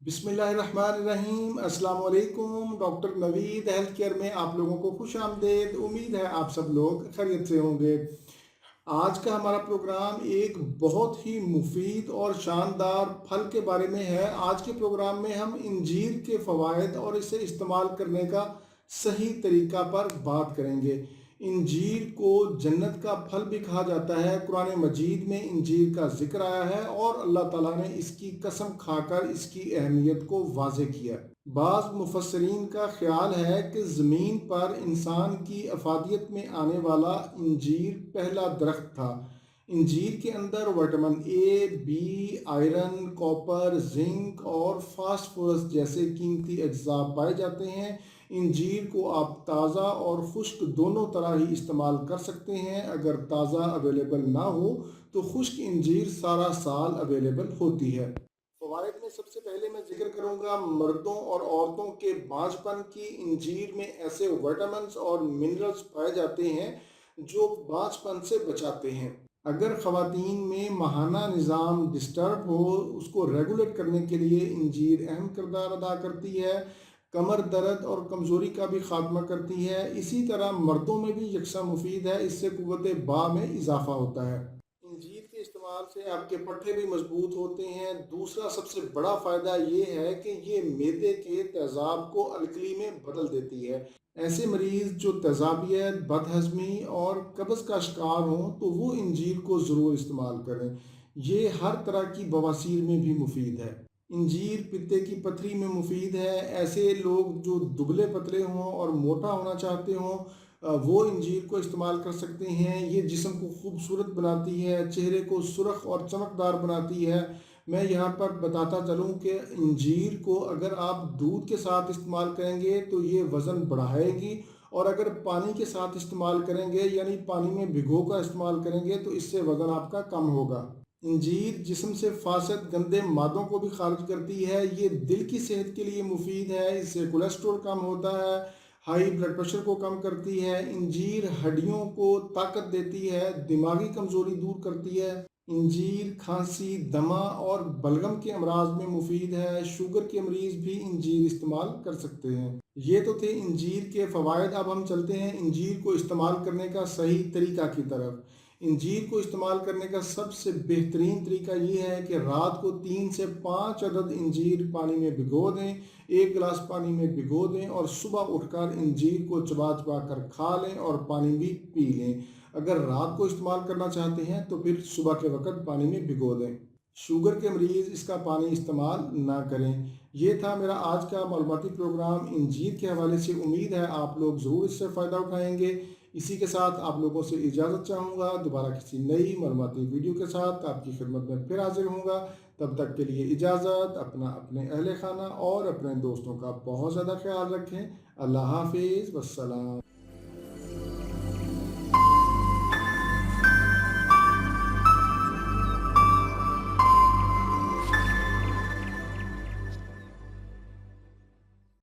बिस्मिल्लाहिर्रहमानिर्रहीम। अस्सलाम वालेकुम। डॉक्टर नवीद हेल्थ केयर में आप लोगों को खुश आमदेद। उम्मीद है आप सब लोग खैरियत से होंगे। आज का हमारा प्रोग्राम एक बहुत ही मुफीद और शानदार फल के बारे में है। आज के प्रोग्राम में हम इंजीर के फ़वाइद और इसे इस्तेमाल करने का सही तरीका पर बात करेंगे। इंजीर को जन्नत का फल भी कहा जाता है। कुरान मजीद में इंजीर का जिक्र आया है और अल्लाह ताला ने इसकी कसम खाकर इसकी अहमियत को वाज़े किया। बाज़ मुफस्सरीन का ख्याल है कि ज़मीन पर इंसान की अफादियत में आने वाला इंजीर पहला दरख्त था। इंजीर के अंदर vitamin A, B, iron, copper, zinc और फास्फोरस जैसे कीमती अज्जा पाए जाते हैं। इंजीर को आप ताज़ा और खुश्क दोनों तरह ही इस्तेमाल कर सकते हैं। अगर ताज़ा अवेलेबल ना हो तो खुश्क इंजीर सारा साल अवेलेबल होती है। फ़वाइद में सबसे पहले मैं जिक्र करूंगा मर्दों और औरतों के बांझपन की। इंजीर में ऐसे विटामिन्स और मिनरल्स पाए जाते हैं जो बांझपन से बचाते हैं। अगर ख़वातीन में माहाना निज़ाम डिस्टर्ब हो, उसको रेगुलेट करने के लिए इंजीर अहम किरदार अदा करती है। कमर दर्द और कमज़ोरी का भी ख़ात्मा करती है। इसी तरह मर्दों में भी यकसा मुफीद है, इससे क़ुव्वत बा में इजाफ़ा होता है। इंजीर के इस्तेमाल से आपके पट्टे भी मजबूत होते हैं। दूसरा सबसे बड़ा फ़ायदा ये है कि ये मैदे के तेज़ाब को अलकली में बदल देती है। ऐसे मरीज़ जो तेज़ाबियत, बदहज़मी और कब्ज़ का शिकार हों तो वो इंजीर को ज़रूर इस्तेमाल करें। ये हर तरह की बवासीर में भी मुफीद है। इंजीर पित्ते की पथरी में मुफीद है। ऐसे लोग जो दुबले पतले हों और मोटा होना चाहते हों वो इंजीर को इस्तेमाल कर सकते हैं। ये जिस्म को खूबसूरत बनाती है, चेहरे को सुर्ख और चमकदार बनाती है। मैं यहाँ पर बताता चलूँ कि इंजीर को अगर आप दूध के साथ इस्तेमाल करेंगे तो ये वज़न बढ़ाएगी, और अगर पानी के साथ इस्तेमाल करेंगे यानी पानी में भिगो कर इस्तेमाल करेंगे तो इससे वज़न आपका कम होगा। इंजीर जिस्म से फासद गंदे मादों को भी खारिज करती है। ये दिल की सेहत के लिए मुफीद है। इससे कोलेस्ट्रॉल कम होता है, हाई ब्लड प्रेशर को कम करती है। इंजीर हड्डियों को ताकत देती है, दिमागी कमज़ोरी दूर करती है। इंजीर खांसी, दमा और बलगम के अमराज में मुफीद है। शुगर के मरीज़ भी इंजीर इस्तेमाल कर सकते हैं। ये तो थे इंजीर के फ़वाइद। अब हम चलते हैं इंजीर को इस्तेमाल करने का सही तरीका की तरफ। इंजीर को इस्तेमाल करने का सबसे बेहतरीन तरीका ये है कि रात को 3 से 5 अदद इंजीर पानी में भिगो दें, 1 गिलास पानी में भिगो दें और सुबह उठकर इंजीर को चबा चबा कर खा लें और पानी भी पी लें। अगर रात को इस्तेमाल करना चाहते हैं तो फिर सुबह के वक़्त पानी में भिगो दें। शुगर के मरीज़ इसका पानी इस्तेमाल ना करें। ये था मेरा आज का मालूमाती प्रोग्राम इंजीर के हवाले से। उम्मीद है आप लोग ज़रूर इससे फ़ायदा उठाएंगे। इसी के साथ आप लोगों से इजाज़त चाहूँगा। दोबारा किसी नई मालूमाती वीडियो के साथ आपकी खिदमत में फिर हाजिर होऊंगा। तब तक के लिए इजाज़त। अपना, अपने अहल खाना और अपने दोस्तों का बहुत ज़्यादा ख्याल रखें। अल्लाह हाफिज़, वस्सलाम।